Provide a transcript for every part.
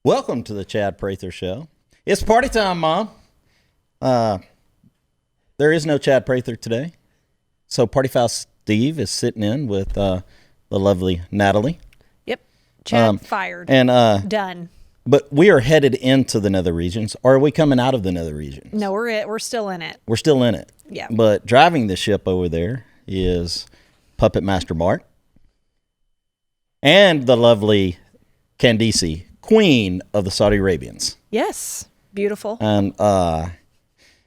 Welcome to the Chad Prather Show. It's party time, Mom. There is no Chad Prather today. So Party Foul Steve is sitting in with the lovely Natalie. Yep. Chad fired. And done. But we are headed into the nether regions. Or are we coming out of the nether regions? No, we're still in it. We're still in it. Yeah. But driving the ship over there is Puppet Master Mark and the lovely Candice, Queen of the Saudi Arabians. Yes. Beautiful. And all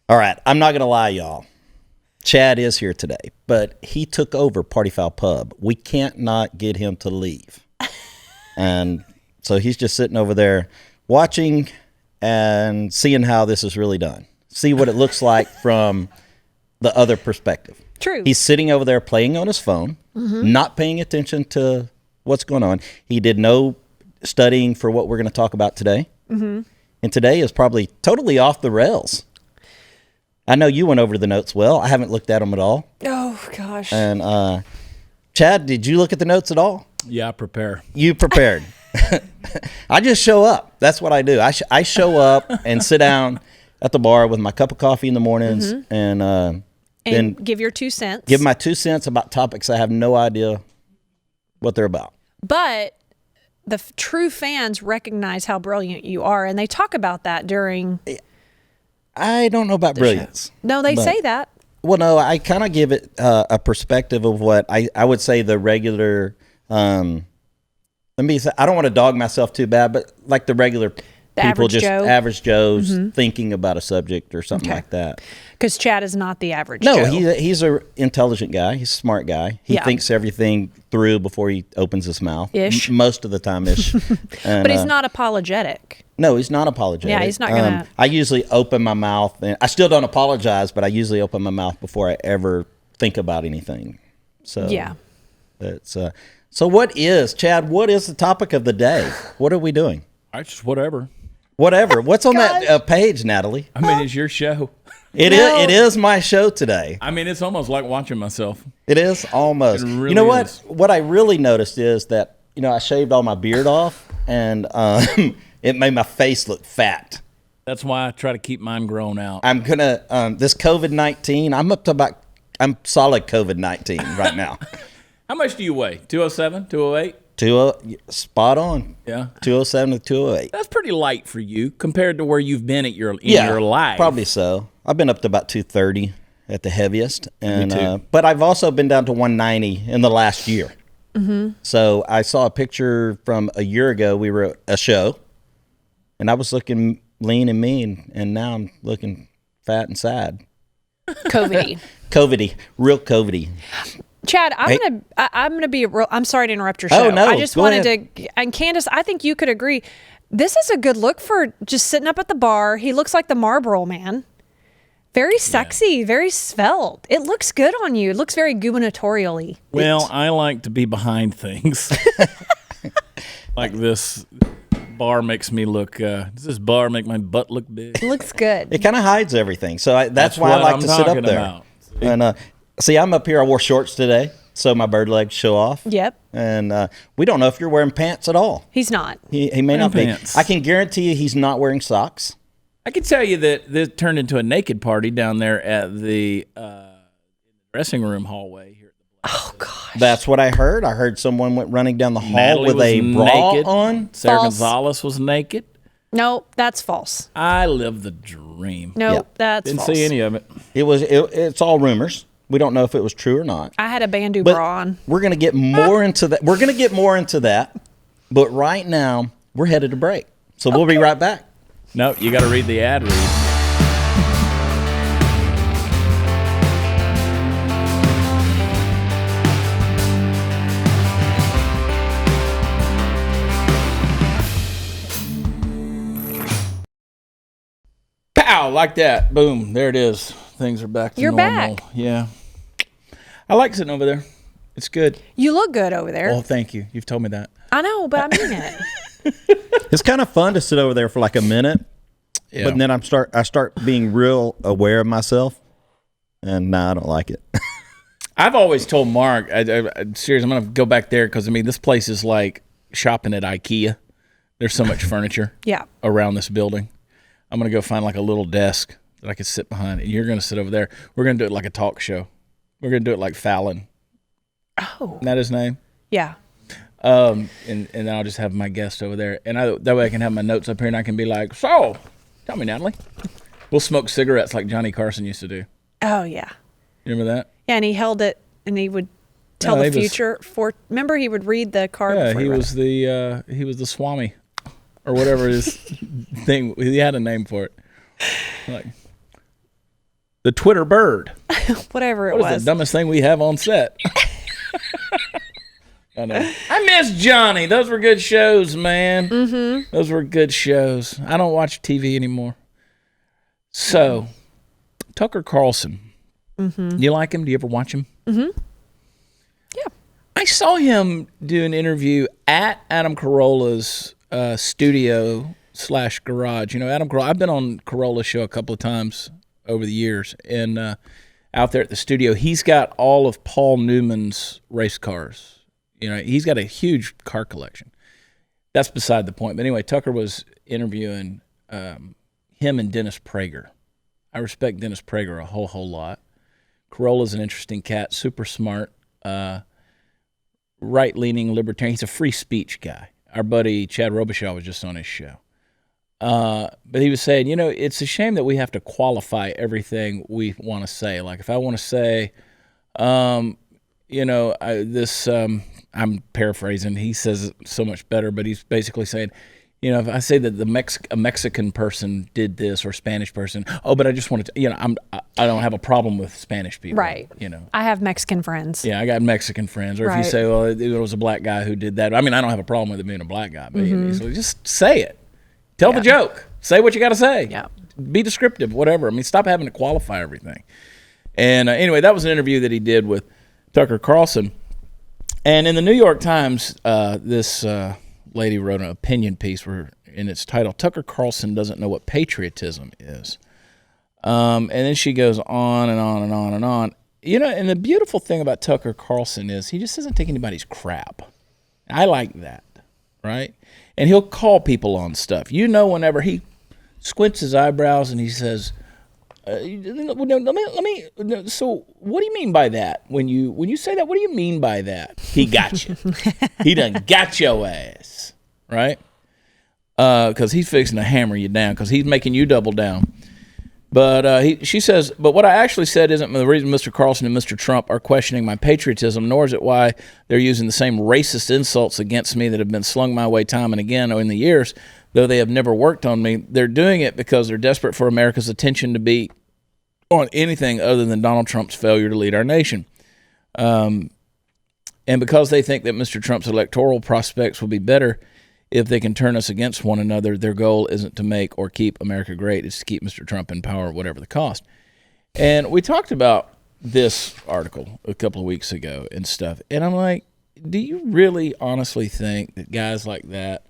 right, I'm not gonna lie, y'all. Chad is here today, but he took over Party Foul Pub. We can't not get him to leave. And so he's just sitting over there watching and seeing how this is really done. See what it looks like from the other perspective. True. He's sitting over there playing on his phone, not paying attention to what's going on. He did no studying for what we're going to talk about today. And today is probably totally off the rails. I know you went over the notes well. I haven't looked at them at all. Oh, gosh. And Chad, did you look at the notes at all? Yeah, I prepare. You prepared. I just show up. That's what I do. I show up and sit down at the bar with my cup of coffee in the mornings and then give your 2 cents. give my 2 cents about topics I have no idea what they're about. But the true fans recognize how brilliant you are, and they talk about that during I don't know about brilliance. show. No, they say that. Well, no, I kind of give it a perspective of what I would say the regular, I don't want to dog myself too bad, but like the regular people, average just Joe. average Joes thinking about a subject or something like that. Because Chad is not the average No, Joe. he's an intelligent guy. He's a smart guy. He thinks everything through before he opens his mouth. Ish. Most of the time ish. And, but he's not apologetic. No, he's not apologetic. Yeah, he's not going to. I usually open my mouth, and I still don't apologize, but I usually open my mouth before I ever think about anything. So Yeah. It's so what is, Chad, what is the topic of the day? What are we doing? I just whatever. Whatever. What's on that page, Natalie? I mean, it's your show. It is my show today. I mean, it's almost like watching myself. It is almost. It really you know what? is. What I really noticed is that, I shaved all my beard off, and it made my face look fat. That's why I try to keep mine grown out. I'm going to, this COVID-19, I'm solid COVID-19 right now. How much do you weigh? 207, 208? Spot on. Yeah. 207 to 208. That's pretty light for you compared to where you've been in your life. Probably so. I've been up to about 230 at the heaviest. And, Me too. But I've also been down to 190 in the last year. So I saw a picture from a year ago. We were at a show, and I was looking lean and mean, and now I'm looking fat and sad. COVID-y. COVID-y. Real COVID-y. Chad, I'm gonna be real. I'm sorry to interrupt your show. Oh, no. I just Go wanted ahead. to. And Candace, I think you could agree. This is a good look for just sitting up at the bar. He looks like the Marlboro Man. Very sexy, very svelte. It looks good on you. It looks very gubernatorially. Well, I like to be behind things. Like this bar makes me look, does this bar make my butt look big? It looks good. It kind of hides everything. So that's why I what like I'm to sit up talking there. about. And see, I'm up here. I wore shorts today, so my bird legs show off. Yep. And we don't know if you're wearing pants at all. He's not. He may not pants. be. I can guarantee you he's not wearing socks. I can tell you that this turned into a naked party down there at the dressing room hallway here. Oh gosh. That's what I heard. I heard someone went running down the hall Natalie with a was bra naked. on. Sarah False. Gonzalez was naked. No, that's false. I live the dream. No, Yep. that's Didn't false. see any of it. It's all rumors. We don't know if it was true or not. I had a bandeau But bra on. we're going to get more into that. We're going to get more into that. But right now, we're headed to break. So we'll be right back. No, you got to read the ad read. Pow, like that. Boom, there it is. Things are back to You're normal. back. Yeah. I like sitting over there. It's good. You look good over there. Oh, thank you. You've told me that. I know, but I mean it. It's kind of fun to sit over there for like a minute. Yeah. But then I start being real aware of myself. And I don't like it. I've always told Mark, I'm serious, I'm going to go back there because, I mean, this place is like shopping at IKEA. There's so much furniture around this building. I'm going to go find like a little desk that I could sit behind, and you're going to sit over there. We're going to do it like a talk show. We're going to do it like Fallon. Oh. Isn't that his name? Yeah. And then I'll just have my guest over there. And that way I can have my notes up here, and I can be like, so, tell me, Natalie. We'll smoke cigarettes like Johnny Carson used to do. Oh, yeah. You remember that? Yeah, and he held it, and he would tell the future. Remember, he would read the card. Yeah, he was the Swami, or whatever his thing. He had a name for it, like the Twitter bird. Whatever it was. What is the dumbest thing we have on set? I know. I miss Johnny. Those were good shows, man. Mm-hmm. Those were good shows. I don't watch TV anymore. So, Tucker Carlson. Mm-hmm. Do you like him? Do you ever watch him? Mm-hmm. Yeah. I saw him do an interview at Adam Carolla's studio / garage. You know, Adam Carolla, I've been on Carolla's show a couple of times over the years, and out there at the studio, he's got all of Paul Newman's race cars. You know, he's got a huge car collection. That's beside the point. But anyway, Tucker was interviewing him and Dennis Prager. I respect Dennis Prager a whole lot. Carolla's an interesting cat, super smart, right-leaning libertarian. He's a free speech guy. Our buddy Chad Robichaud was just on his show. But he was saying, you know, it's a shame that we have to qualify everything we want to say. Like if I want to say, you know, I'm paraphrasing. He says it so much better, but he's basically saying, you know, if I say that a Mexican person did this or Spanish person, but I just wanted to, you know, I don't have a problem with Spanish people. Right. You know. I have Mexican friends. Yeah, I got Mexican friends. Or if you say, well, it was a black guy who did that. I mean, I don't have a problem with it being a black guy. But so just say it. Tell the joke. Say what you got to say. Yeah. Be descriptive, whatever. I mean, stop having to qualify everything. And anyway, that was an interview that he did with Tucker Carlson. And in the New York Times, this lady wrote an opinion piece in its title, Tucker Carlson Doesn't Know What Patriotism Is. And then she goes on and on and on and on. You know, and the beautiful thing about Tucker Carlson is he just doesn't take anybody's crap. I like that, right? And he'll call people on stuff. You know, whenever he squints his eyebrows and he says, so what do you mean by that? When you say that, what do you mean by that? He got you. He done got your ass, right? Because he's fixing to hammer you down because he's making you double down. But she says, but what I actually said isn't the reason Mr. Carlson and Mr. Trump are questioning my patriotism, nor is it why they're using the same racist insults against me that have been slung my way time and again in the years, though they have never worked on me. They're doing it because they're desperate for America's attention to be on anything other than Donald Trump's failure to lead our nation. And because they think that Mr. Trump's electoral prospects will be better if they can turn us against one another, their goal isn't to make or keep America great. It's to keep Mr. Trump in power, whatever the cost. And we talked about this article a couple of weeks ago and stuff. And I'm like, do you really honestly think that guys like that,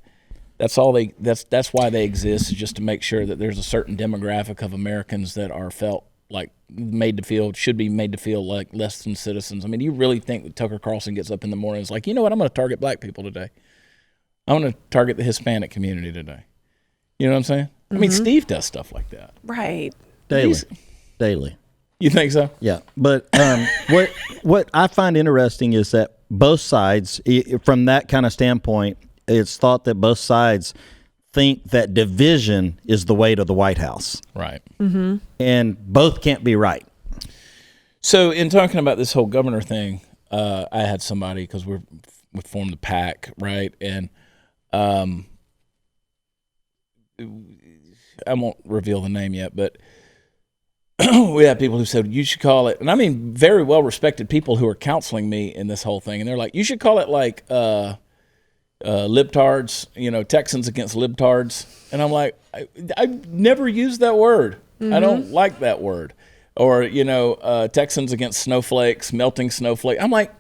that's why they exist, is just to make sure that there's a certain demographic of Americans that are felt like should be made to feel like less than citizens? I mean, do you really think that Tucker Carlson gets up in the morning and is like, you know what, I'm going to target black people today. I want to target the Hispanic community today. You know what I'm saying? Mm-hmm. I mean, Steve does stuff like that. Right. Daily. You think so? Yeah. But what I find interesting is that both sides, from that kind of standpoint, it's thought that both sides think that division is the way to the White House. Right. Mm-hmm. And both can't be right. So in talking about this whole governor thing, I had somebody, because we formed the PAC, right? And I won't reveal the name yet, but we had people who said, you should call it, and I mean very well-respected people who are counseling me in this whole thing, and they're like, you should call it like libtards, you know, Texans against libtards. And I'm like, I've never used that word. Mm-hmm. I don't like that word. Or, you know, Texans against snowflakes, melting snowflake. I'm like,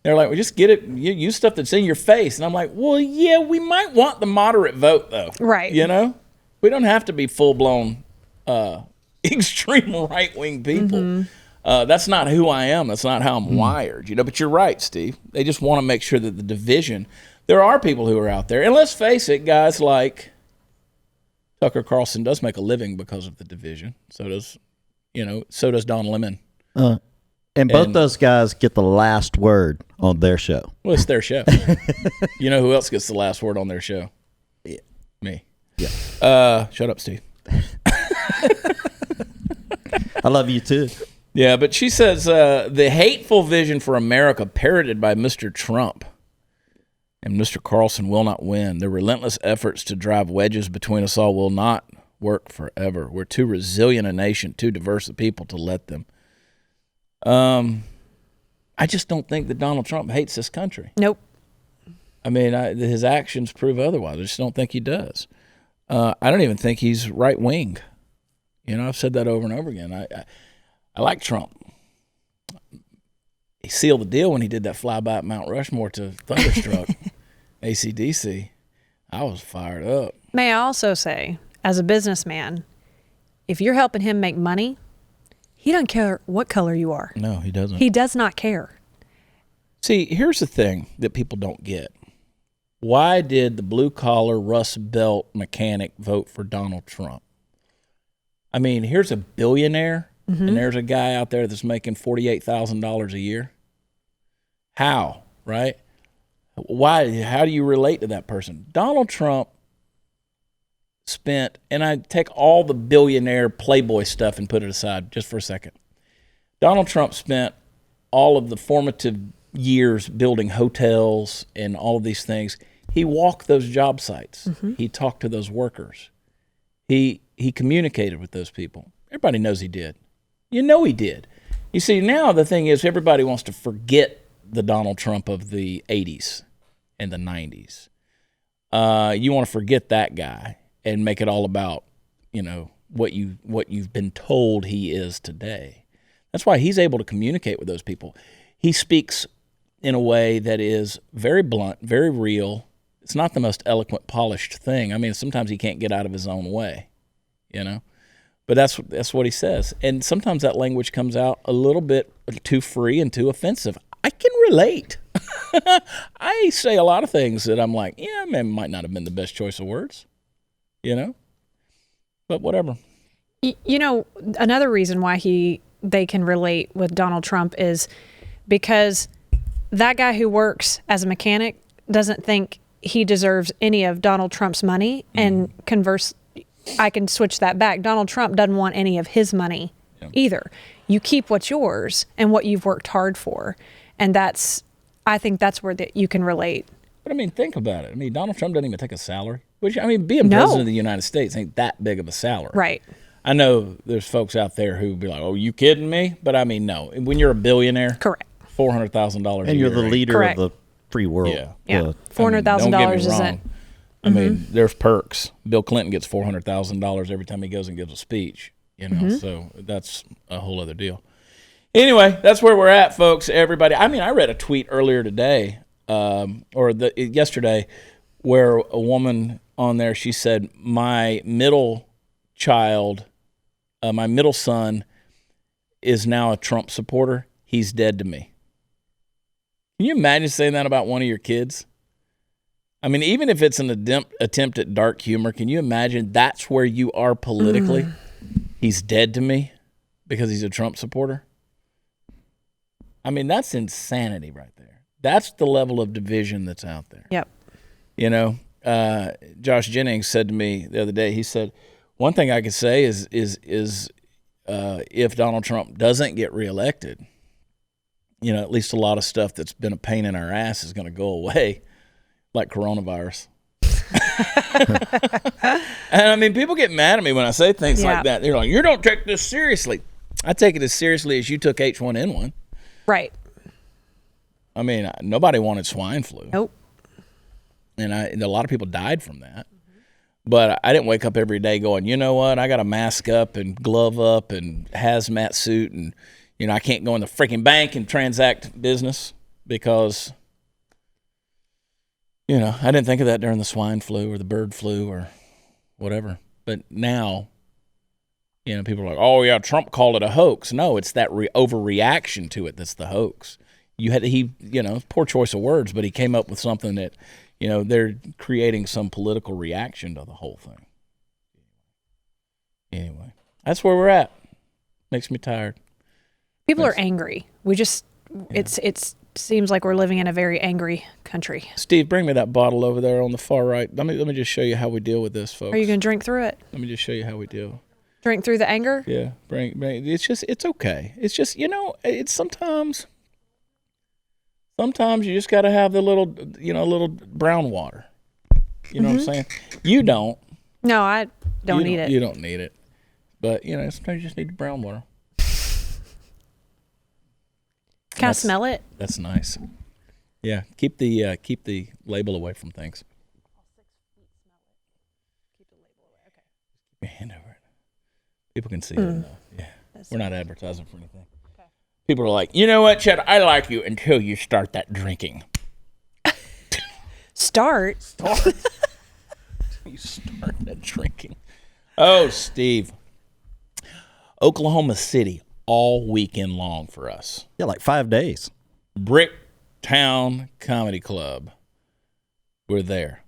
they're like, well, just get it. You use stuff that's in your face. And I'm like, well, yeah, we might want the moderate vote, though. Right. You know? We don't have to be full-blown extreme right-wing people. Mm-hmm. That's not who I am. That's not how I'm wired. You know, but you're right, Steve. They just want to make sure that the division. there are people who are out there. And let's face it, guys like Tucker Carlson does make a living because of the division. So does Don Lemon. And both those guys get the last word on their show. Well, it's their show. You know who else gets the last word on their show? Yeah. Me. Yeah. Shut up, Steve. I love you too. Yeah, but she says the hateful vision for America parroted by Mr. Trump and Mr. Carlson will not win. The relentless efforts to drive wedges between us all will not work forever. We're too resilient a nation, too diverse a people to let them. I just don't think that Donald Trump hates this country. Nope. I mean, his actions prove otherwise. I just don't think he does. I don't even think he's right wing. You know, I've said that over and over again. I like Trump. He sealed the deal when he did that flyby at Mount Rushmore to Thunderstruck, AC/DC. I was fired up. May I also say, as a businessman, if you're helping him make money, he doesn't care what color you are. No, he doesn't. He does not care. See, here's the thing that people don't get. Why did the blue-collar Rust Belt mechanic vote for Donald Trump? I mean, here's a billionaire, and there's a guy out there that's making $48,000 a year. How, right? Why? How do you relate to that person? Donald Trump spent, and I take all the billionaire playboy stuff and put it aside just for a second. Donald Trump spent all of the formative years building hotels and all of these things. He walked those job sites. He talked to those workers. He communicated with those people. Everybody knows he did. You know he did. You see, now the thing is everybody wants to forget the Donald Trump of the 80s and the 90s. You want to forget that guy and make it all about, you know, what you've been told he is today. That's why he's able to communicate with those people. He speaks in a way that is very blunt, very real. It's not the most eloquent, polished thing. I mean, sometimes he can't get out of his own way, you know. But that's what he says. And sometimes that language comes out a little bit too free and too offensive. I can relate. I say a lot of things that I'm like, yeah, man, might not have been the best choice of words, you know. But whatever. You know, another reason why they can relate with Donald Trump is because that guy who works as a mechanic doesn't think he deserves any of Donald Trump's money, and I can switch that back. Donald Trump doesn't want any of his money either. You keep what's yours and what you've worked hard for. And I think that's where you can relate. But I mean, think about it. I mean, Donald Trump doesn't even take a salary. Which, I mean, being president of the United States ain't that big of a salary. Right. I know there's folks out there who be like, oh, you kidding me? But I mean, no. When you're a billionaire, correct, $400,000 a year. And you're the leader correct. of the free world. Yeah. $400,000 isn't. I mean, there's perks. Bill Clinton gets $400,000 every time he goes and gives a speech, you know, so that's a whole other deal. Anyway, that's where we're at, folks, everybody. I mean, I read a tweet earlier today, yesterday, where a woman on there, she said, my middle son is now a Trump supporter. He's dead to me. Can you imagine saying that about one of your kids? I mean, even if it's an attempt at dark humor, can you imagine that's where you are politically? He's dead to me because he's a Trump supporter. I mean, that's insanity right there. That's the level of division that's out there. Yep. You know, Josh Jennings said to me the other day, he said, one thing I could say is if Donald Trump doesn't get reelected, you know, at least a lot of stuff that's been a pain in our ass is going to go away. Like coronavirus. And I mean, people get mad at me when I say things like that. They're like, you don't take this seriously. I take it as seriously as you took H1N1. Right. I mean, nobody wanted swine flu. Nope. And a lot of people died from that. But I didn't wake up every day going, you know what, I got to mask up and glove up and hazmat suit. And, you know, I can't go in the freaking bank and transact business because... You know, I didn't think of that during the swine flu or the bird flu or whatever. But now, you know, people are like, oh, yeah, Trump called it a hoax. No, it's that overreaction to it that's the hoax. You know, poor choice of words, but he came up with something that, they're creating some political reaction to the whole thing. Anyway, that's where we're at. Makes me tired. People are angry. It seems like we're living in a very angry country. Steve, bring me that bottle over there on the far right. Let me just show you how we deal with this, folks. Are you going to drink through it? Let me just show you how we deal. Drink through the anger? Yeah, bring. It's okay. It's just, it's sometimes you just got to have the little brown water. You know what I'm saying? You don't. No, I don't need it. You don't need it. But, sometimes you just need the brown water. Can I smell it? That's nice. Yeah, keep the label away from things. Keep the label away. Okay. Keep your hand over it. People can see it though. Yeah, we're not advertising for anything. Okay. People are like, you know what, Chad? I like you until you start that drinking. Start. You start that drinking. Oh, Steve. Oklahoma City all weekend long for us. Yeah, like 5 days. Bricktown Comedy Club. We're there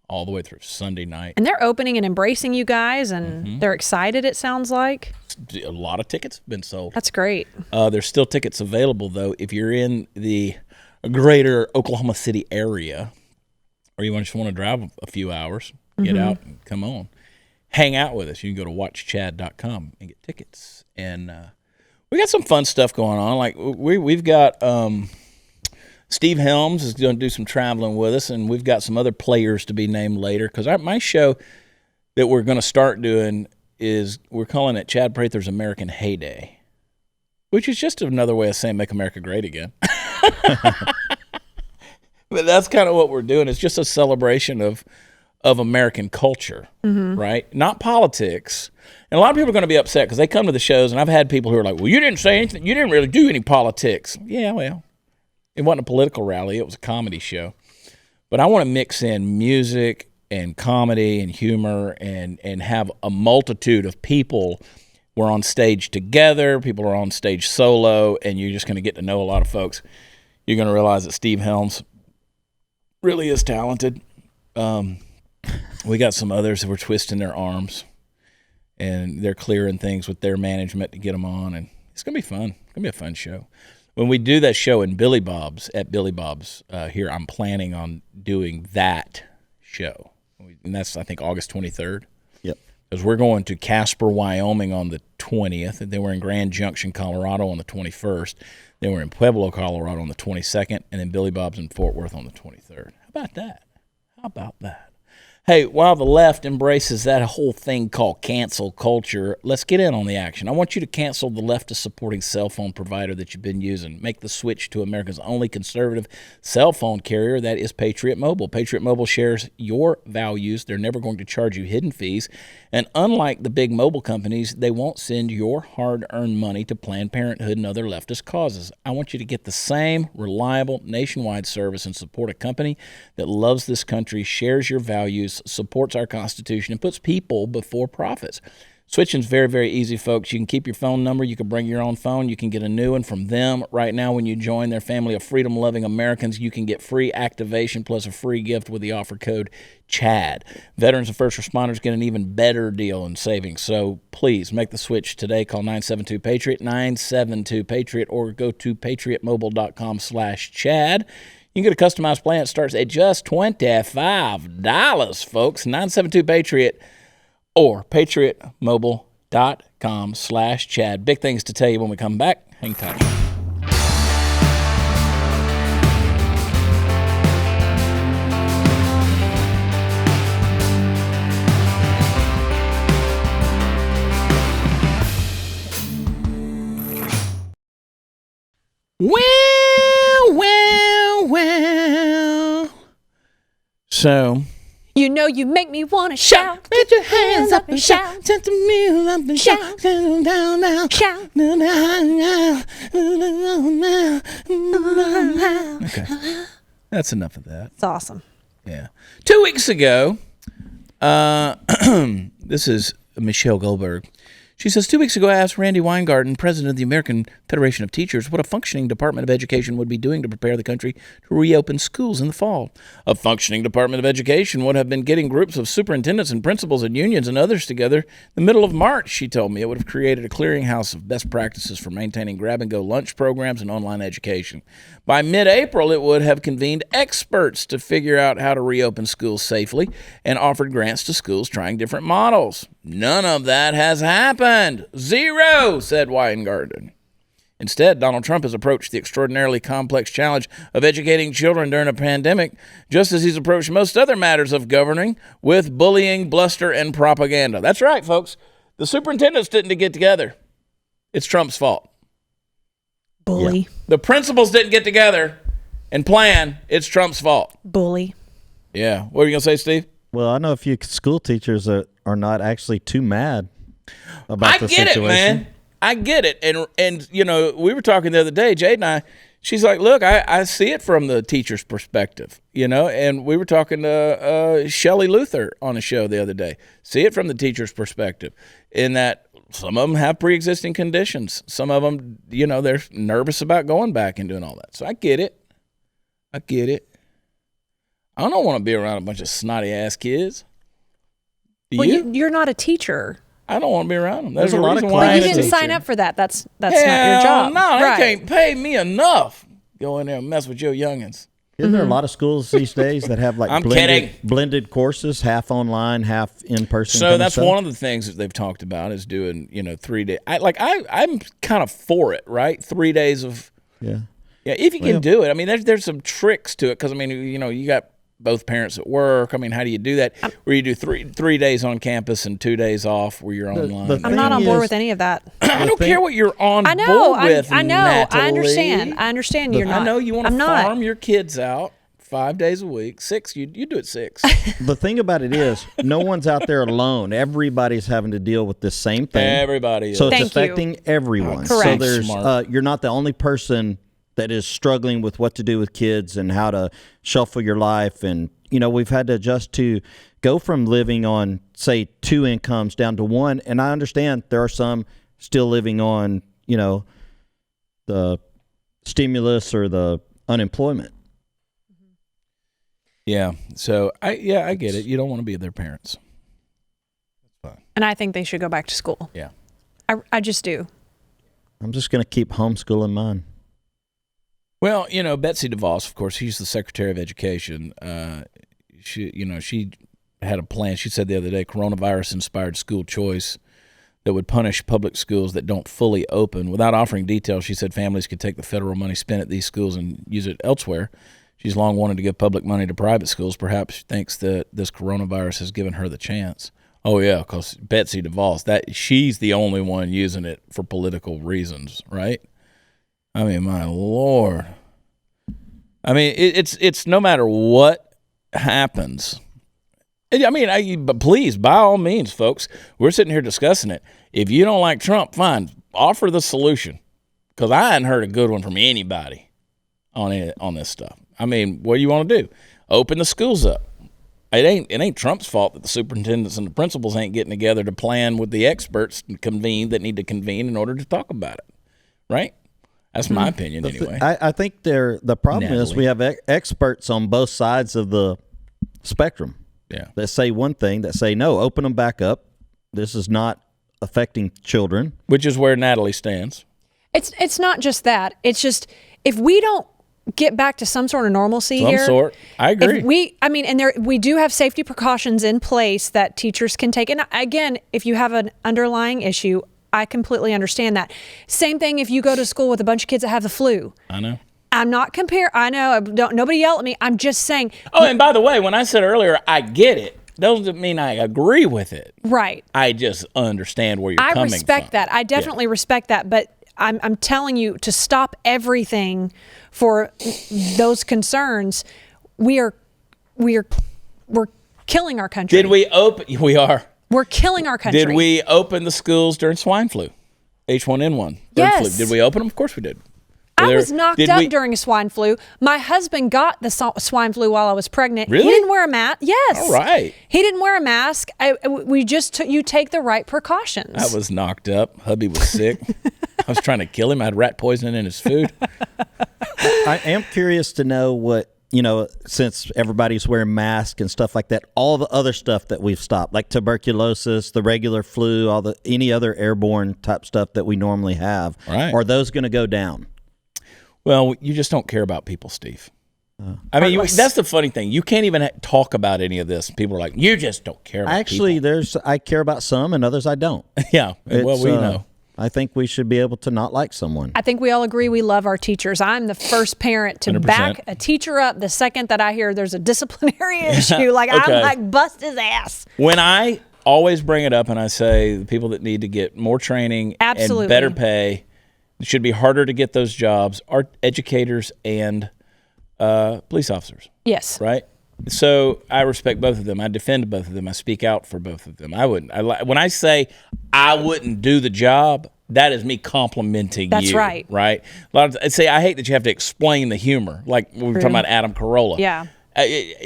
all the way through Sunday night. And they're opening and embracing you guys, and they're excited, it sounds like. A lot of tickets have been sold. That's great. There's still tickets available, though, if you're in the greater Oklahoma City area, or you just want to drive a few hours, get out and come on. Hang out with us. You can go to watchchad.com and get tickets. And we got some fun stuff going on. Like we've got Steve Helms is going to do some traveling with us, and we've got some other players to be named later. Because my show that we're going to start doing is we're calling it Chad Prather's American Heyday, which is just another way of saying make America great again. But that's kind of what we're doing. It's just a celebration of American culture, right? Not politics. And a lot of people are going to be upset because they come to the shows, and I've had people who are like, well, you didn't say anything. You didn't really do any politics. Yeah, well, it wasn't a political rally. It was a comedy show. But I want to mix in music and comedy and humor and have a multitude of people. We're on stage together. People are on stage solo, and you're just going to get to know a lot of folks. You're going to realize that Steve Helms really is talented. We got some others that were twisting their arms, and they're clearing things with their management to get them on, and it's going to be fun. It's going to be a fun show. When we do that show in Billy Bob's, here, I'm planning on doing that show, and that's, I think, August 23rd. Yep. Because we're going to Casper, Wyoming on the 20th, and then we're in Grand Junction, Colorado on the 21st, then we're in Pueblo, Colorado on the 22nd, and then Billy Bob's in Fort Worth on the 23rd. How about that? Hey, while the left embraces that whole thing called cancel culture, let's get in on the action. I want you to cancel the leftist-supporting cell phone provider that you've been using. Make the switch to America's only conservative cell phone carrier, that is Patriot Mobile. Patriot Mobile shares your values. They're never going to charge you hidden fees. And unlike the big mobile companies, they won't send your hard-earned money to Planned Parenthood and other leftist causes. I want you to get the same reliable nationwide service and support a company that loves this country, shares your values, supports our Constitution, and puts people before profits. Switching is very, very easy, folks. You can keep your phone number. You can bring your own phone. You can get a new one from them. Right now, when you join their family of freedom-loving Americans, you can get free activation plus a free gift with the offer code CHAD. Veterans and first responders get an even better deal in savings. So please make the switch today. Call 972-PATRIOT, 972-PATRIOT, or go to patriotmobile.com/CHAD. You can get a customized plan. It starts at just $25, folks. 972-PATRIOT or patriotmobile.com/Chad. Big things to tell you when we come back. Hang tight. Well. So, you know you make me want to shout. Put your hands up and shout. Set the music up and shout. Set them down now. Shout. Okay. That's enough of that. It's awesome. Yeah. 2 weeks ago, this is Michelle Goldberg. She says, 2 weeks ago, I asked Randy Weingarten, president of the American Federation of Teachers, what a functioning Department of Education would be doing to prepare the country to reopen schools in the fall. A functioning Department of Education would have been getting groups of superintendents and principals and unions and others together in the middle of March, she told me. It would have created a clearinghouse of best practices for maintaining grab-and-go lunch programs and online education. By mid-April, it would have convened experts to figure out how to reopen schools safely and offered grants to schools trying different models. None of that has happened. Zero, said Weingarten. Instead, Donald Trump has approached the extraordinarily complex challenge of educating children during a pandemic, just as he's approached most other matters of governing, with bullying, bluster, and propaganda. That's right, folks. The superintendents didn't get together. It's Trump's fault. Bully. Yeah. The principals didn't get together and plan. It's Trump's fault. Bully. Yeah. What are you going to say, Steve? Well, I know a few school teachers that are not actually too mad about the situation. I get it, man. I get it. And you know, we were talking the other day, Jade and I, she's like, look, I see it from the teacher's perspective, you know, and we were talking to Shelley Luther on a show the other day. See it from the teacher's perspective in that some of them have pre-existing conditions. Some of them, you know, they're nervous about going back and doing all that. So I get it. I don't want to be around a bunch of snotty-ass kids. Do Well, you? you're not a teacher. I don't want to be around them. There's a lot of reason why But I you ain't a didn't teacher. sign up for that. That's not Hell your job. No, they Right. can't pay me enough. Go in there and mess with your youngins. Isn't there a lot of schools these days that have like I'm kidding. blended courses, half online, half in person? So that's one of the things that they've talked about is doing, you know, 3 days. I'm kind of for it, right? 3 days of Yeah. if you can do it. I mean, there's some tricks to it because I mean, you know, you got both parents at work. I mean, how do you do that? Where you do three days on campus and 2 days off where you're online. I'm not on board with any of that. I don't care what you're on I know. board with. I know. Natalie. I understand. I understand. You're not. I know you want to I'm not. farm your kids out 5 days a week. 6, you do it 6. The thing about it is, no one's out there alone. Everybody's having to deal with this same thing. Everybody is. So it's Thank you. affecting everyone. Correct. So there's Smart. you're not the only person that is struggling with what to do with kids and how to shuffle your life. And, you know, we've had to adjust to go from living on, say, 2 incomes down to 1. And I understand there are some still living on, you know, the stimulus or the unemployment. Yeah. So I get it. You don't want to be their parents. That's fine. And I think they should go back to school. Yeah. I just do. I'm just going to keep homeschooling mine. Well, you know, Betsy DeVos, of course, she's the Secretary of Education. She had a plan. She said the other day, coronavirus-inspired school choice that would punish public schools that don't fully open. Without offering details, she said families could take the federal money spent at these schools and use it elsewhere. She's long wanted to give public money to private schools. Perhaps she thinks that this coronavirus has given her the chance. Oh, yeah, because Betsy DeVos, she's the only one using it for political reasons, right? I mean, my Lord. I mean, it's no matter what happens. I mean, but please, by all means, folks, we're sitting here discussing it. If you don't like Trump, fine, offer the solution, because I hadn't heard a good one from anybody on this stuff. I mean, what do you want to do? Open the schools up. It ain't Trump's fault that the superintendents and the principals ain't getting together to plan with the experts that need to convene in order to talk about it, right? That's my opinion, anyway. I think the problem is we have experts on both sides of the spectrum. Yeah. That say one thing, that say, no, open them back up. This is not affecting children. Which is where Natalie stands. It's not just that. It's just if we don't get back to some sort of normalcy here. Some sort. I agree. We do have safety precautions in place that teachers can take. And again, if you have an underlying issue, I completely understand that. Same thing if you go to school with a bunch of kids that have the flu. I know. I'm not comparing. I know. Nobody yell at me. I'm just saying. Oh, and by the way, when I said earlier, I get it, doesn't mean I agree with it. Right. I just understand where you're coming from. I respect that. I definitely respect that. But I'm telling you to stop everything for those concerns. We're killing our country. Did we open? We are. We're killing our country. Did we open the schools during swine flu? H1N1. Yes. Flu. Did we open them? Of course we did. I was knocked up during a swine flu. My husband got the swine flu while I was pregnant. Really? He didn't wear a mask. Yes. All right. He didn't wear a mask. We just you take the right precautions. I was knocked up. Hubby was sick. I was trying to kill him. I had rat poison in his food. I am curious to know what, since everybody's wearing masks and stuff like that, all the other stuff that we've stopped, like tuberculosis, the regular flu, any other airborne type stuff that we normally have, are those going to go down? Well, you just don't care about people, Steve. I mean, that's the funny thing. You can't even talk about any of this. People are like, you just don't care about people. I care about some and others I don't. Yeah, well, we know. I think we should be able to not like someone. I think we all agree we love our teachers. I'm the first parent to 100%. back a teacher up the second that I hear there's a disciplinary issue. Like, Okay. I'm like, bust his ass. When I always bring it up and I say the people that need to get more training Absolutely. and better pay, it should be harder to get those jobs, are educators and police officers. Yes. Right? So I respect both of them. I defend both of them. I speak out for both of them. When I say I wouldn't do the job, that is me complimenting That's you. right. Right? I hate that you have to explain the humor, like we were talking about Adam Carolla. Yeah.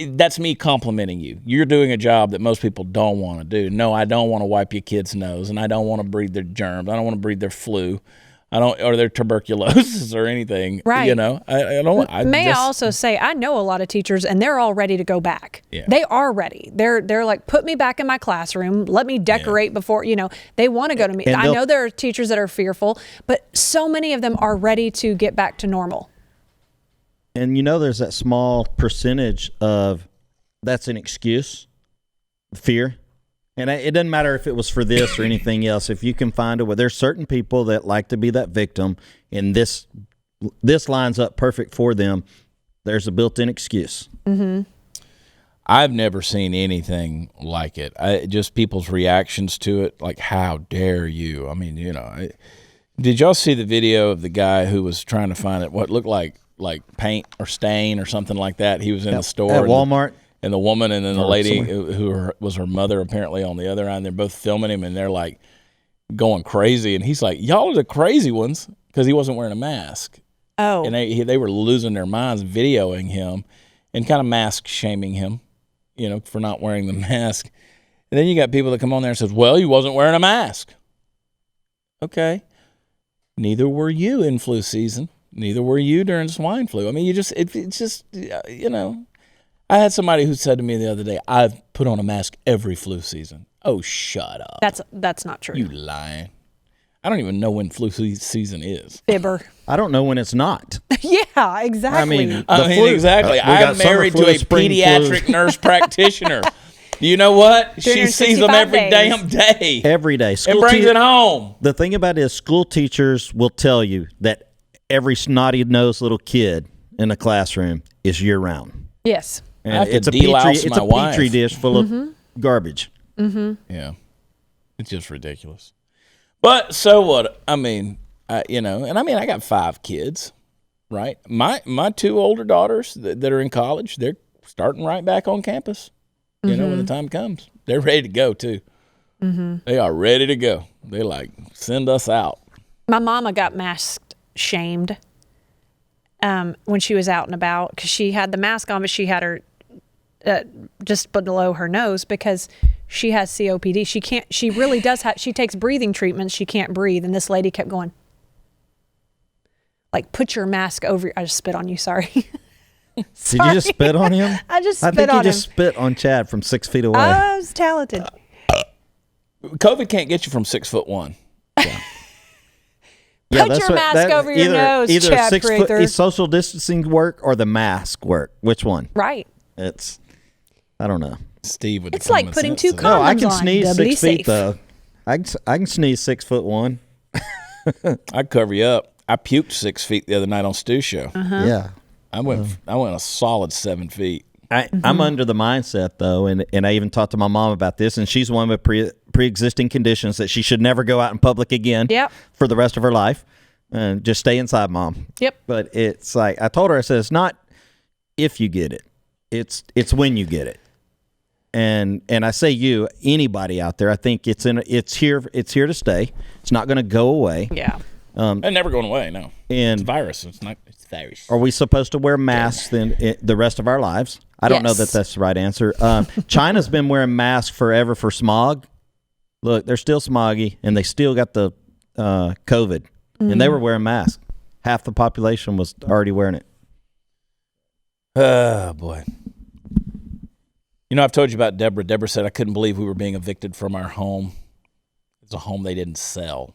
That's me complimenting you. You're doing a job that most people don't want to do. No, I don't want to wipe your kid's nose, and I don't want to breathe their germs. I don't want to breathe their flu. Or their tuberculosis or anything. Right. I also say, I know a lot of teachers and they're all ready to go back. Yeah. They are ready. They're like, put me back in my classroom. Let me decorate before, they want to go to me. I know there are teachers that are fearful, but so many of them are ready to get back to normal. And there's that small percentage of that's an excuse, fear. And it doesn't matter if it was for this or anything else. If you can find a way, there's certain people that like to be that victim, and this lines up perfect for them. There's a built-in excuse. Mm-hmm. I've never seen anything like it. Just people's reactions to it, like, how dare you? I mean, did y'all see the video of the guy who was trying to find what looked like paint or stain or something like that? He was in the store at Walmart. And the woman and then the lady who was her mother apparently on the other end, they're both filming him and they're like going crazy. And he's like, y'all are the crazy ones, because he wasn't wearing a mask. Oh. And they were losing their minds videoing him and kind of mask shaming him, for not wearing the mask. And then you got people that come on there and says, well, he wasn't wearing a mask. Okay. Neither were you in flu season. Neither were you during swine flu. I mean, it's just. I had somebody who said to me the other day, I've put on a mask every flu season. Oh, shut up. That's not true. You lying. I don't even know when flu season is. Fibber. I don't know when it's not. Yeah, exactly. Exactly. I'm married to a pediatric nurse practitioner. You know what? She sees them every damn day. Every day. And brings it home. The thing about it is school teachers will tell you that every snotty-nosed little kid in the classroom is year-round. Yes. And it's a petri dish full of garbage. Mm-hmm. Yeah. It's just ridiculous. But so what? I mean, I got 5 kids, right? My 2 older daughters that are in college, they're starting right back on campus. When the time comes, they're ready to go too. Mm-hmm. They are ready to go. They send us out. My mama got masked shamed when she was out and about, because she had the mask on, but she had her just below her nose because she has COPD. She really does she takes breathing treatments. She can't breathe. And this lady kept going, put your mask over. I just spit on you. Sorry. Did you just spit on him? I just spit on him. I think you just spit on Chad from 6 feet away. I was talented. COVID can't get you from 6'1". Yeah. Put your mask over your nose, either Chad 6 Prather. foot social distancing work or the mask work. Which one? Right. I don't know. Steve with it's like putting 2 condoms on. No, I can sneeze Doubly 6 feet safe. though. I can sneeze 6'1". I'd cover you up. I puked 6 feet the other night on Stu's show. Uh-huh. Yeah. I went a solid 7 feet. I'm under the mindset though, and I even talked to my mom about this, and she's one with pre-existing conditions that she should never go out in public again. Yep. For the rest of her life. Just stay inside, Mom. Yep. But it's like I told her, I said, it's not if you get it, it's when you get it. And I say anybody out there, I think it's here to stay. It's not going to go away. Yeah. They're never going away. No, And it's a virus. It's not. It's virus. are we supposed to wear masks then the rest of our lives? I don't know that that's the right answer. China's been wearing masks forever for smog. Look, they're still smoggy, and they still got the COVID, and they were wearing masks. Half the population was already wearing it. Oh, boy. You know, I've told you about Deborah. Deborah said, I couldn't believe we were being evicted from our home. It's a home they didn't sell.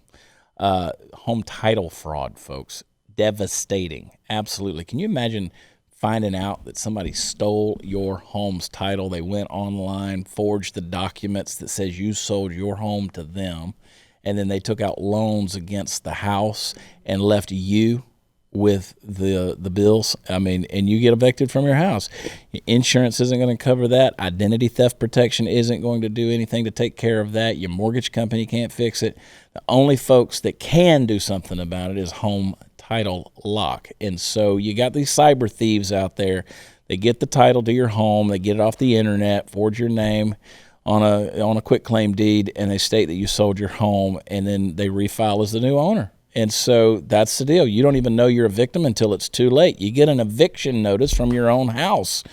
Home title fraud, folks. Devastating. Absolutely. Can you imagine finding out that somebody stole your home's title? They went online, forged the documents that says you sold your home to them, and then they took out loans against the house and left you with the bills. I mean, and you get evicted from your house. Insurance isn't going to cover that. Identity theft protection isn't going to do anything to take care of that. Your mortgage company can't fix it. The only folks that can do something about it is Home Title Lock. And so you got these cyber thieves out there. They get the title to your home. They get it off the internet, forge your name on a quitclaim deed, and they state that you sold your home, and then they refile as the new owner. And so that's the deal. You don't even know you're a victim until it's too late. You get an eviction notice from your own house,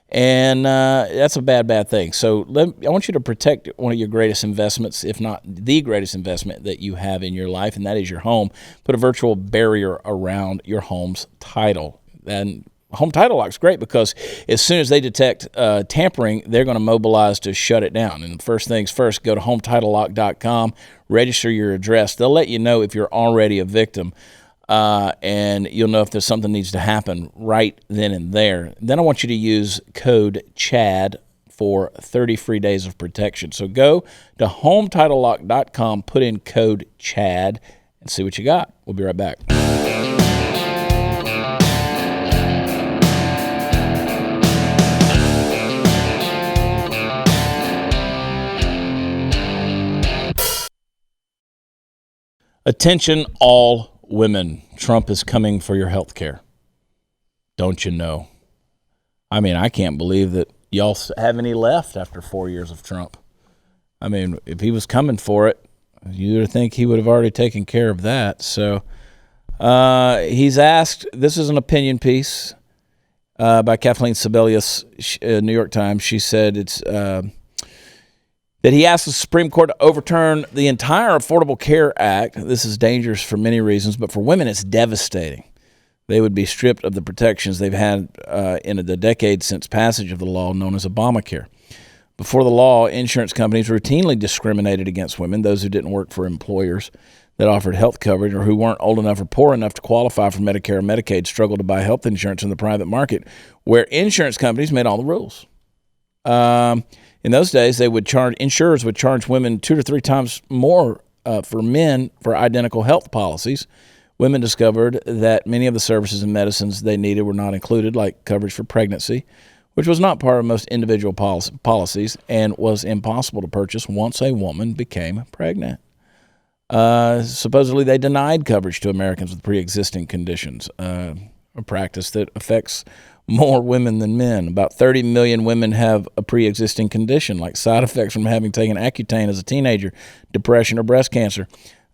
and that's a bad thing. So I want you to protect one of your greatest investments, if not the greatest investment that you have in your life, and that is your home. Put a virtual barrier around your home's title. And Home Title Lock's great because as soon as they detect tampering, they're going to mobilize to shut it down. And first things first, go to HometitleLock.com, register your address. They'll let you know if you're already a victim, and you'll know if there's something needs to happen right then and there. Then I want you to use code CHAD for 30 free days of protection. So go to HometitleLock.com, put in code CHAD, and see what you got. We'll be right back. Attention all women. Trump is coming for your health care. Don't you know? I mean, I can't believe that y'all have any left after 4 years of Trump. I mean, if he was coming for it, you would think he would have already taken care of that. So he's asked, this is an opinion piece by Kathleen Sebelius, New York Times. She said it's that he asked the Supreme Court to overturn the entire Affordable Care Act. This is dangerous for many reasons, but for women it's devastating. They would be stripped of the protections they've had in the decade since passage of the law known as Obamacare. Before the law, insurance companies routinely discriminated against women, those who didn't work for employers that offered health coverage or who weren't old enough or poor enough to qualify for Medicare or Medicaid struggled to buy health insurance in the private market, where insurance companies made all the rules. In those days, insurers would charge women 2 to 3 times more for men for identical health policies. Women discovered that many of the services and medicines they needed were not included, like coverage for pregnancy, which was not part of most individual policies and was impossible to purchase once a woman became pregnant. Supposedly, they denied coverage to Americans with pre-existing conditions, a practice that affects more women than men. About 30 million women have a pre-existing condition, like side effects from having taken Accutane as a teenager, depression, or breast cancer,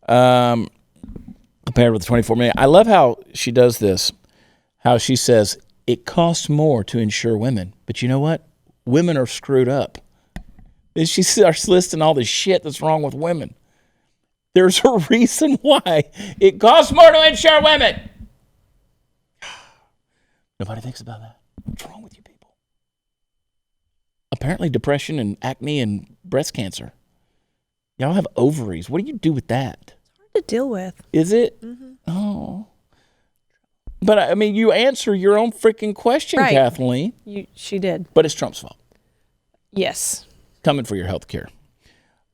compared with the 24 million. I love how she does this, how she says, it costs more to insure women. But you know what? Women are screwed up. And she starts listing all the shit that's wrong with women. There's a reason why it costs more to insure women. Nobody thinks about that. What's wrong with you people? Apparently depression and acne and breast cancer. Y'all have ovaries. What do you do with that? It's hard to deal with. Is it? Mm-hmm. Oh. But, I mean, you answer your own freaking question, right. Kathleen. She did. But it's Trump's fault. Yes. Coming for your health care.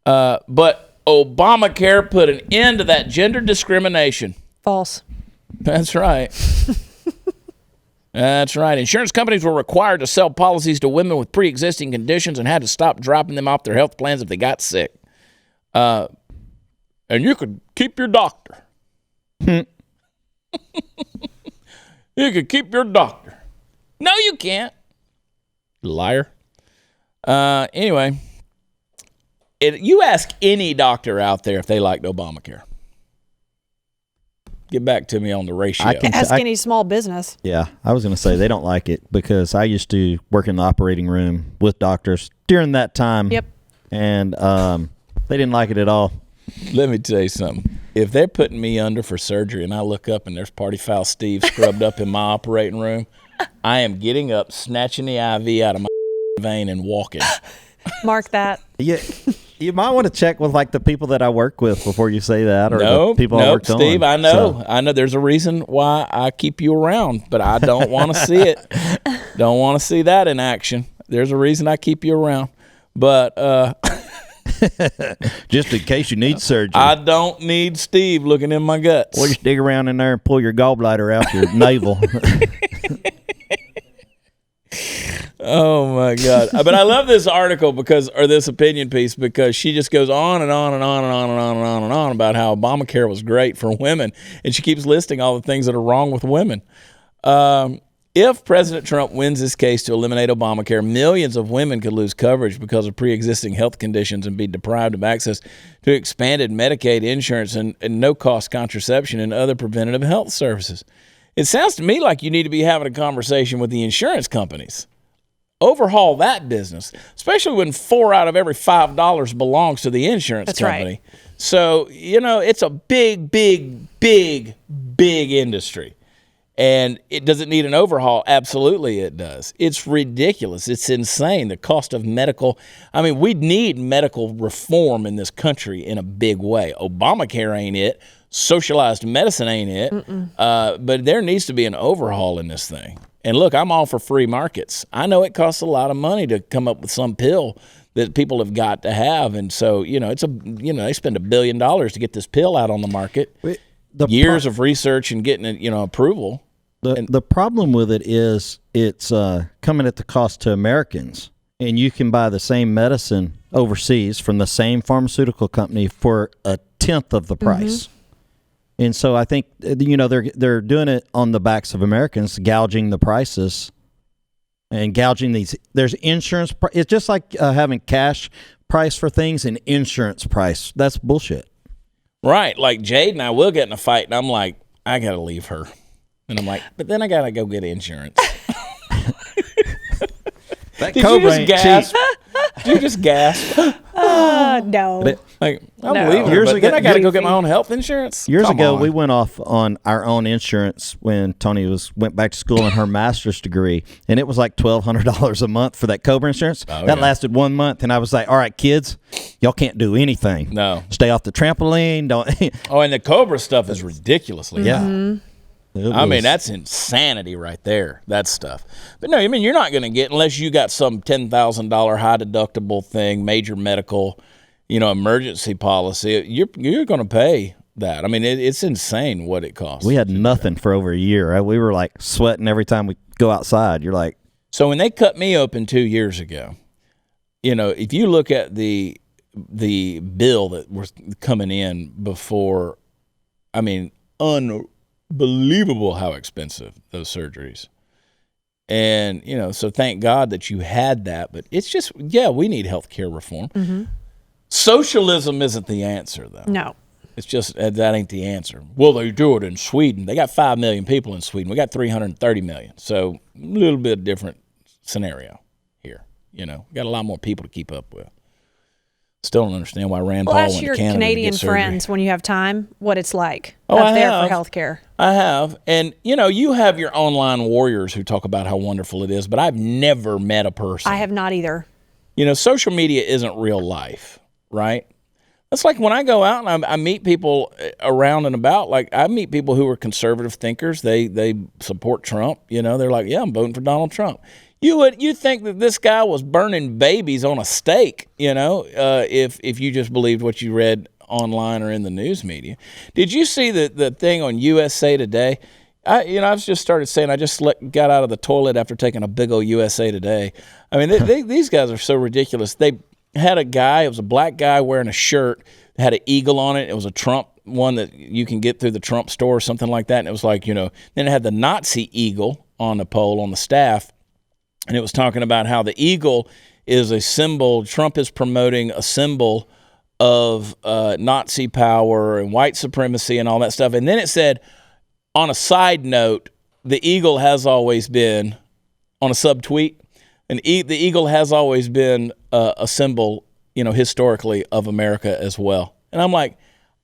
But Obamacare put an end to that gender discrimination. False. That's right. That's right. Insurance companies were required to sell policies to women with pre-existing conditions and had to stop dropping them off their health plans if they got sick. And you could keep your doctor. You could keep your doctor. No, you can't. Liar. Anyway, you ask any doctor out there if they liked Obamacare. Get back to me on the ratio. Ask any small business. Yeah, I was going to say they don't like it because I used to work in the operating room with doctors during that time. Yep. And they didn't like it at all. Let me tell you something. If they're putting me under for surgery and I look up and there's Party Foul Steve scrubbed up in my operating room, I am getting up, snatching the IV out of my vein and walking. Mark that. Yeah. You might want to check with like the people that I work with before you say that, or the people I worked on. Steve, I know there's a reason why I keep you around, but I don't want to see it. Don't want to see that in action. There's a reason I keep you around, but just in case you need surgery. I don't need Steve looking in my guts. Or just dig around in there and pull your gallbladder out your navel. Oh my God. But I love this article or this opinion piece because she just goes on and on and on and on and on and on and on about how Obamacare was great for women. And she keeps listing all the things that are wrong with women. If President Trump wins this case to eliminate Obamacare, millions of women could lose coverage because of pre-existing health conditions and be deprived of access to expanded Medicaid insurance and no-cost contraception and other preventative health services. It sounds to me like you need to be having a conversation with the insurance companies. Overhaul that business, especially when 4 out of every $5 belongs to the insurance company. Right. So, it's a big, big, big, big industry. And does it need an overhaul? Absolutely it does. It's ridiculous. It's insane. The cost of we need medical reform in this country in a big way. Obamacare ain't it. Socialized medicine ain't it. But there needs to be an overhaul in this thing. And look, I'm all for free markets. I know it costs a lot of money to come up with some pill that people have got to have. And so, they spend $1 billion to get this pill out on the market. Years of research and getting it, approval. The problem with it is it's coming at the cost to Americans. And you can buy the same medicine overseas from the same pharmaceutical company for 1/10 of the price. And so I think, they're doing it on the backs of Americans, gouging the prices and gouging these. There's insurance. It's just like having cash price for things and insurance price. That's bullshit. Right. Like Jade and I will get in a fight, and I'm like, I got to leave her. And I'm like, but then I got to go get insurance. That Did you just gasp? Did you just gasp? No. I'm leaving her, but then I got to go get my own health insurance? Years ago, we went off on our own insurance when Tony went back to school in her master's degree, and it was like $1,200 a month for that COBRA insurance. That lasted 1 month, and I was like, all right, kids, y'all can't do anything. No. Stay off the trampoline. Don't. And the COBRA stuff is ridiculously high. Yeah. That's insanity right there, that stuff. But no, you're not going to get, unless you got some $10,000 high deductible thing, major medical, emergency policy, you're going to pay that. It's insane what it costs. We had nothing for over a year. Right? We were like sweating every time we go outside. You're like. So when they cut me open 2 years ago, if you look at the bill that was coming in before, unbelievable how expensive those surgeries. And, so thank God that you had that. But it's just, we need health care reform. Mm-hmm. Socialism isn't the answer, though. No. It's just, that ain't the answer. Well, they do it in Sweden. They got 5 million people in Sweden. We got 330 million. So a little bit different scenario here. We got a lot more people to keep up with. Still don't understand why Rand Paul went to Canada to your Canadian friends when you have time what it's like up there for healthcare. I have. And, you have your online warriors who talk about how wonderful it is, but I've never met a person. I have not either. Social media isn't real life, right? That's like when I go out and I meet people around and about, like I meet people who are conservative thinkers. They support Trump. They're like, yeah, I'm voting for Donald Trump. You think that this guy was burning babies on a stake, if you just believed what you read online or in the news media. Did you see the thing on USA Today? I've just started saying I just got out of the toilet after taking a big old USA Today. These guys are so ridiculous. They had a guy, it was a black guy wearing a shirt, had an eagle on it. It was a Trump one that you can get through the Trump store or something like that. And it was like, then it had the Nazi eagle on the pole on the staff. And it was talking about how the eagle is a symbol. Trump is promoting a symbol of Nazi power and white supremacy and all that stuff. And then it said, on a side note, the eagle has always been, on a subtweet, and the eagle has always been a symbol, historically of America as well. And I'm like,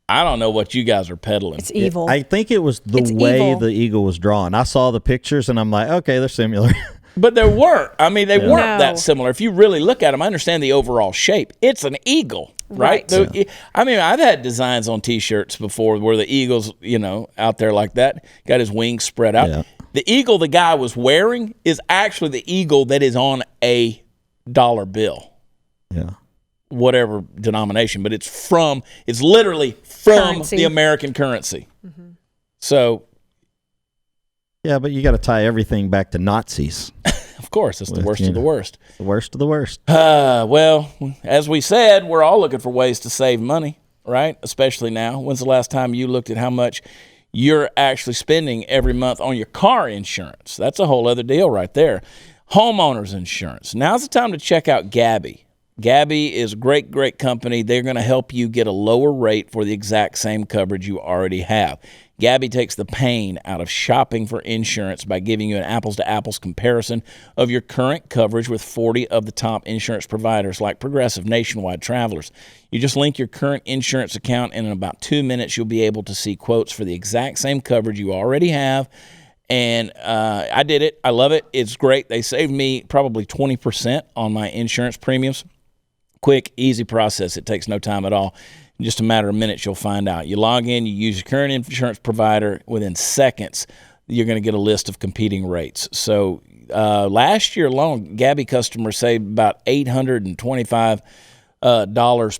I don't know what you guys are peddling. It's evil. I think it was the way the eagle was drawn. I saw the pictures and I'm like, okay, they're similar. But they weren't. I mean, they weren't that similar. If you really look at them, I understand the overall shape. It's an eagle, right? Yeah. I mean, I've had designs on T-shirts before where the eagle's, out there like that, got his wings spread out. Yeah. The eagle the guy was wearing is actually the eagle that is on a dollar bill. Yeah. Whatever denomination, but it's literally from currency. The American currency. Mm-hmm. So. Yeah, but you got to tie everything back to Nazis. Of course, it's the worst of the worst. The worst of the worst. Well, as we said, we're all looking for ways to save money, right? Especially now. When's the last time you looked at how much you're actually spending every month on your car insurance? That's a whole other deal right there. Homeowners insurance. Now's the time to check out Gabby. Gabby is a great, great company. They're going to help you get a lower rate for the exact same coverage you already have. Gabby takes the pain out of shopping for insurance by giving you an apples-to-apples comparison of your current coverage with 40 of the top insurance providers like Progressive, Nationwide, Travelers. You just link your current insurance account, and in about 2 minutes, you'll be able to see quotes for the exact same coverage you already have. And I did it. I love it. It's great. They saved me probably 20% on my insurance premiums. Quick, easy process. It takes no time at all. In just a matter of minutes, you'll find out. You log in, you use your current insurance provider. Within seconds, you're going to get a list of competing rates. So last year alone, Gabby customers saved about $825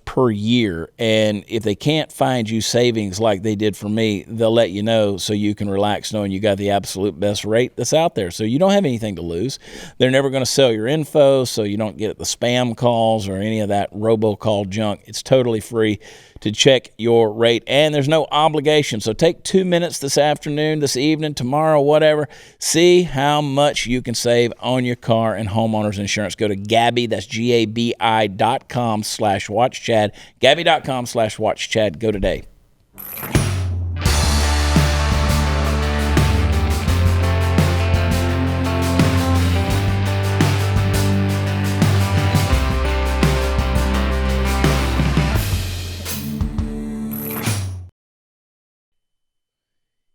per year. And if they can't find you savings like they did for me, they'll let you know so you can relax knowing you got the absolute best rate that's out there. So you don't have anything to lose. They're never going to sell your info, so you don't get the spam calls or any of that robocall junk. It's totally free to check your rate, and there's no obligation. So take 2 minutes this afternoon, this evening, tomorrow, whatever. See how much you can save on your car and homeowners insurance. Go to Gabby, that's Gabi.com/WatchChad, Gabby.com/WatchChad. Go today.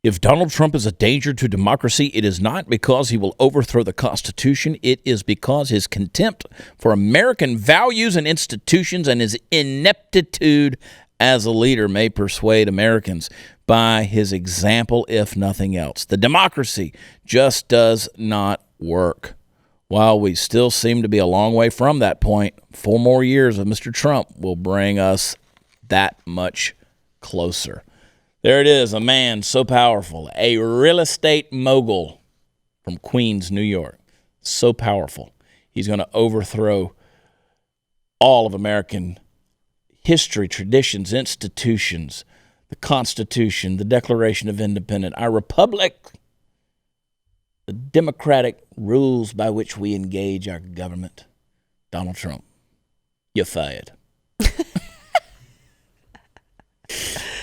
If Donald Trump is a danger to democracy, it is not because he will overthrow the Constitution. It is because his contempt for American values and institutions and his ineptitude as a leader may persuade Americans by his example, if nothing else. The democracy just does not work. While we still seem to be a long way from that point, 4 more years of Mr. Trump will bring us that much closer. There it is, a man so powerful, a real estate mogul from Queens, New York. So powerful. He's going to overthrow all of American history, traditions, institutions, the Constitution, the Declaration of Independence, our republic, the democratic rules by which we engage our government. Donald Trump, you're fired.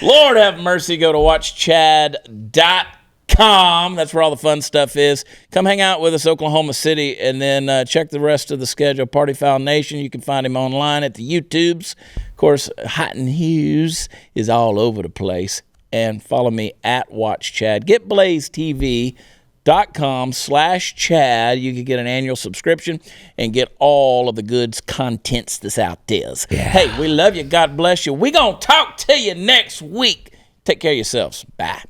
Lord have mercy. Go to watchchad.com. That's where all the fun stuff is. Come hang out with us, Oklahoma City, and then check the rest of the schedule. Party Foul Nation. You can find him online at the YouTubes. Of course, Hot and Hughes is all over the place. And follow me at WatchChad. GetBlazeTV.com/Chad. You can get an annual subscription and get all of the goods, contents that's out there. Yeah. Hey, we love you. God bless you. We're going to talk to you next week. Take care of yourselves. Bye.